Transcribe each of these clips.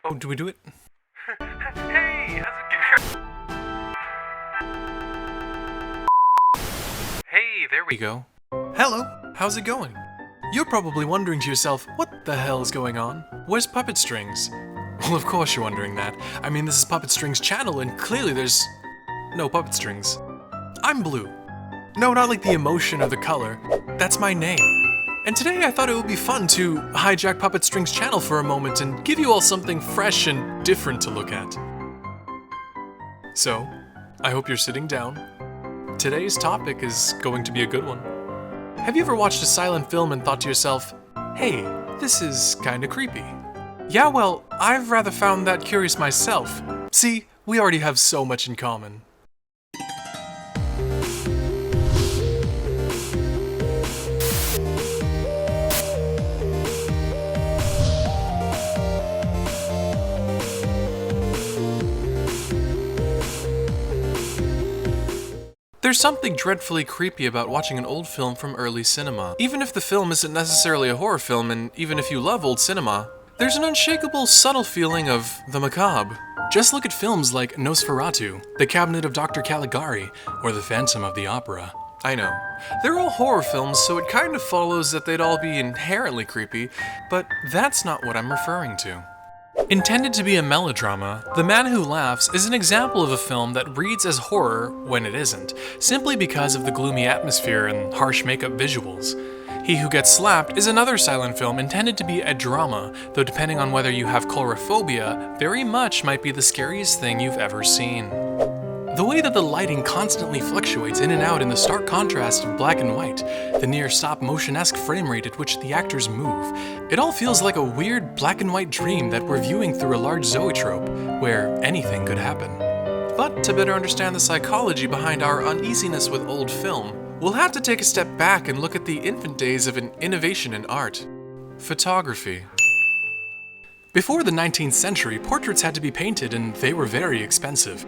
Oh, do we do it? Hey, how's it going? Hey, there we go. Hello, how's it going? You're probably wondering to yourself, what the hell is going on? Where's Puppet Strings? Well, of course you're wondering that. I mean, this is Puppet Strings' channel, and clearly there's no Puppet Strings. I'm Blue. No, not like the emotion or the color. That's my name. And today I thought it would be fun to hijack Puppet Strings' channel for a moment and give you all something fresh and different to look at. So, I hope you're sitting down. Today's topic is going to be a good one. Have you ever watched a silent film and thought to yourself, hey, this is kinda creepy? Yeah, well, I've rather found that curious myself. See, we already have so much in common. There's something dreadfully creepy about watching an old film from early cinema. Even if the film isn't necessarily a horror film, and even if you love old cinema, there's an unshakable, subtle feeling of the macabre. Just look at films like Nosferatu, The Cabinet of Dr. Caligari, or The Phantom of the Opera. I know, they're all horror films, so it kind of follows that they'd all be inherently creepy, but that's not what I'm referring to. Intended to be a melodrama, The Man Who Laughs is an example of a film that reads as horror when it isn't, simply because of the gloomy atmosphere and harsh makeup visuals. He Who Gets Slapped is another silent film intended to be a drama, though depending on whether you have coulrophobia, very much might be the scariest thing you've ever seen. The way that the lighting constantly fluctuates in and out in the stark contrast of black and white, the near stop-motion-esque frame rate at which the actors move, it all feels like a weird black and white dream that we're viewing through a large zoetrope, where anything could happen. But to better understand the psychology behind our uneasiness with old film, we'll have to take a step back and look at the infant days of an innovation in art: photography. Before the 19th century, portraits had to be painted and they were very expensive.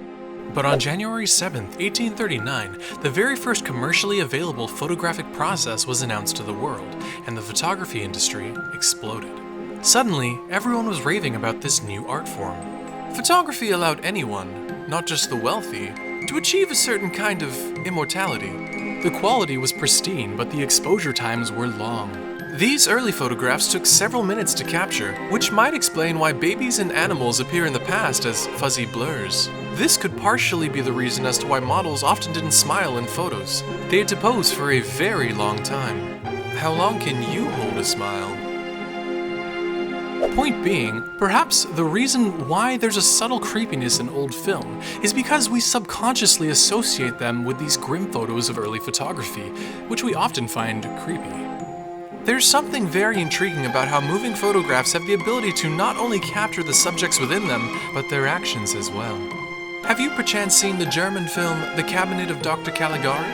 But on January 7, 1839, the very first commercially available photographic process was announced to the world, and the photography industry exploded. Suddenly, everyone was raving about this new art form. Photography allowed anyone, not just the wealthy, to achieve a certain kind of immortality. The quality was pristine, but the exposure times were long. These early photographs took several minutes to capture, which might explain why babies and animals appear in the past as fuzzy blurs. This could partially be the reason as to why models often didn't smile in photos. They had to pose for a very long time. How long can you hold a smile? Point being, perhaps the reason why there's a subtle creepiness in old film is because we subconsciously associate them with these grim photos of early photography, which we often find creepy. There's something very intriguing about how moving photographs have the ability to not only capture the subjects within them, but their actions as well. Have you perchance seen the German film The Cabinet of Dr. Caligari?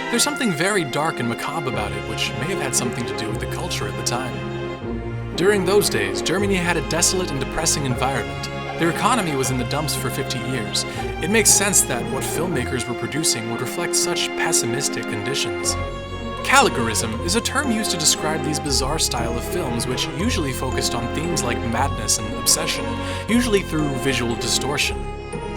There's something very dark and macabre about it, which may have had something to do with the culture at the time. During those days, Germany had a desolate and depressing environment. Their economy was in the dumps for 50 years. It makes sense that what filmmakers were producing would reflect such pessimistic conditions. Caligarism is a term used to describe these bizarre style of films which usually focused on themes like madness and obsession, usually through visual distortion.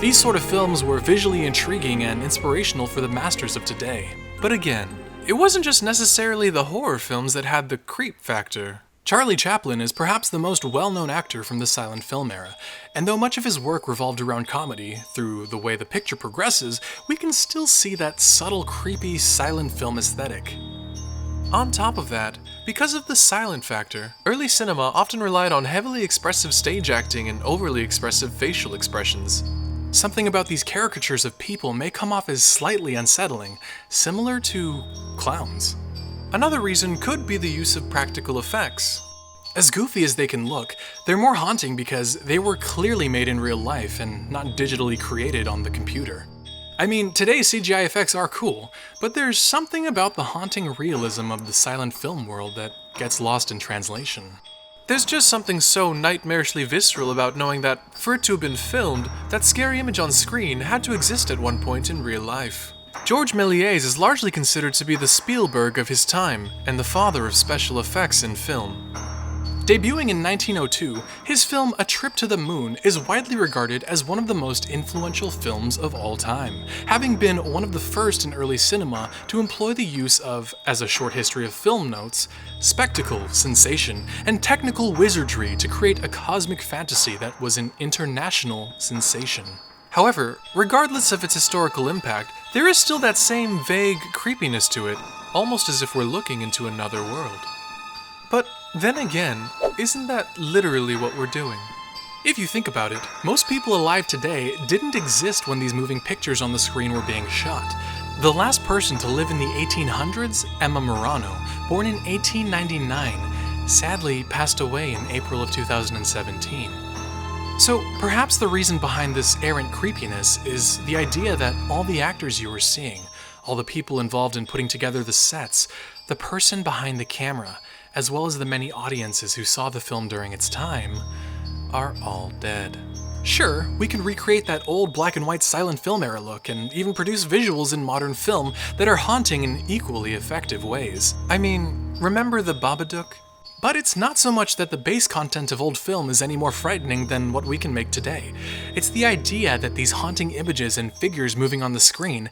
These sort of films were visually intriguing and inspirational for the masters of today. But again, it wasn't just necessarily the horror films that had the creep factor. Charlie Chaplin is perhaps the most well-known actor from the silent film era, and though much of his work revolved around comedy, through the way the picture progresses, we can still see that subtle, creepy, silent film aesthetic. On top of that, because of the silent factor, early cinema often relied on heavily expressive stage acting and overly expressive facial expressions. Something about these caricatures of people may come off as slightly unsettling, similar to clowns. Another reason could be the use of practical effects. As goofy as they can look, they're more haunting because they were clearly made in real life and not digitally created on the computer. I mean, today's CGI effects are cool, but there's something about the haunting realism of the silent film world that gets lost in translation. There's just something so nightmarishly visceral about knowing that, for it to have been filmed, that scary image on screen had to exist at one point in real life. Georges Méliès is largely considered to be the Spielberg of his time, and the father of special effects in film. Debuting in 1902, his film A Trip to the Moon is widely regarded as one of the most influential films of all time, having been one of the first in early cinema to employ the use of, as a short history of film notes, spectacle, sensation, and technical wizardry to create a cosmic fantasy that was an international sensation. However, regardless of its historical impact, there is still that same vague creepiness to it, almost as if we're looking into another world. But then again, isn't that literally what we're doing? If you think about it, most people alive today didn't exist when these moving pictures on the screen were being shot. The last person to live in the 1800s, Emma Murano, born in 1899, sadly passed away in April of 2017. So perhaps the reason behind this errant creepiness is the idea that all the actors you were seeing, all the people involved in putting together the sets, the person behind the camera, as well as the many audiences who saw the film during its time, are all dead. Sure, we can recreate that old black and white silent film era look and even produce visuals in modern film that are haunting in equally effective ways. I mean, remember the Babadook? But it's not so much that the base content of old film is any more frightening than what we can make today. It's the idea that these haunting images and figures moving on the screen,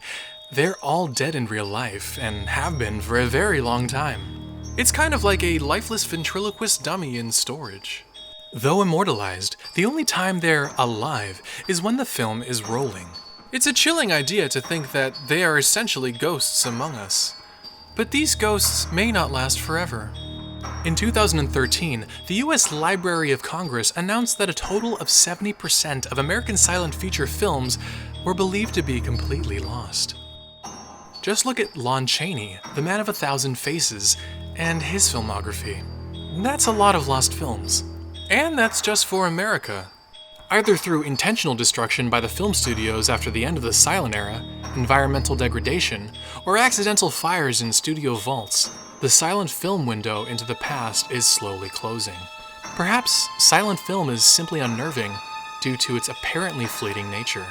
they're all dead in real life and have been for a very long time. It's kind of like a lifeless ventriloquist dummy in storage. Though immortalized, the only time they're alive is when the film is rolling. It's a chilling idea to think that they are essentially ghosts among us. But these ghosts may not last forever. In 2013, the US Library of Congress announced that a total of 70% of American silent feature films were believed to be completely lost. Just look at Lon Chaney, the Man of a Thousand Faces, and his filmography. That's a lot of lost films. And that's just for America. Either through intentional destruction by the film studios after the end of the silent era, environmental degradation, or accidental fires in studio vaults, the silent film window into the past is slowly closing. Perhaps silent film is simply unnerving due to its apparently fleeting nature.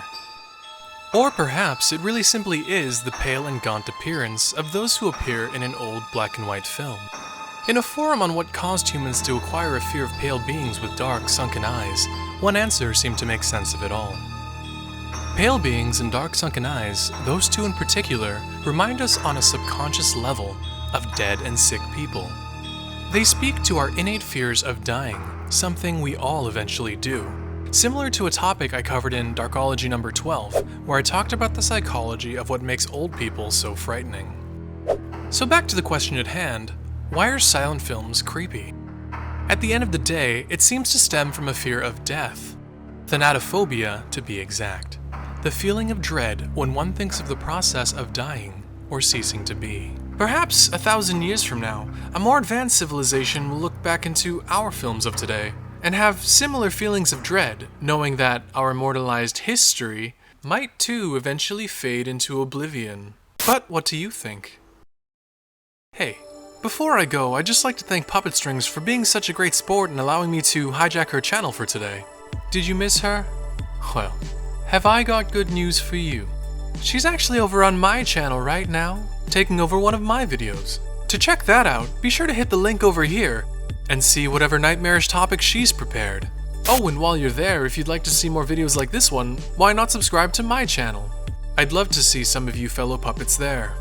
Or perhaps it really simply is the pale and gaunt appearance of those who appear in an old black and white film. In a forum on what caused humans to acquire a fear of pale beings with dark, sunken eyes, one answer seemed to make sense of it all. Pale beings and dark sunken eyes, those two in particular, remind us on a subconscious level of dead and sick people. They speak to our innate fears of dying, something we all eventually do. Similar to a topic I covered in Darkology number 12, where I talked about the psychology of what makes old people so frightening. So back to the question at hand, why are silent films creepy? At the end of the day, it seems to stem from a fear of death. Thanatophobia, to be exact. The feeling of dread when one thinks of the process of dying or ceasing to be. Perhaps 1,000 years from now, a more advanced civilization will look back into our films of today and have similar feelings of dread, knowing that our immortalized history might too eventually fade into oblivion. But what do you think? Hey, before I go, I'd just like to thank Puppet Strings for being such a great sport and allowing me to hijack her channel for today. Did you miss her? Well, have I got good news for you. She's actually over on my channel right now, taking over one of my videos. To check that out, be sure to hit the link over here and see whatever nightmarish topic she's prepared. Oh, and while you're there, if you'd like to see more videos like this one, why not subscribe to my channel? I'd love to see some of you fellow puppets there.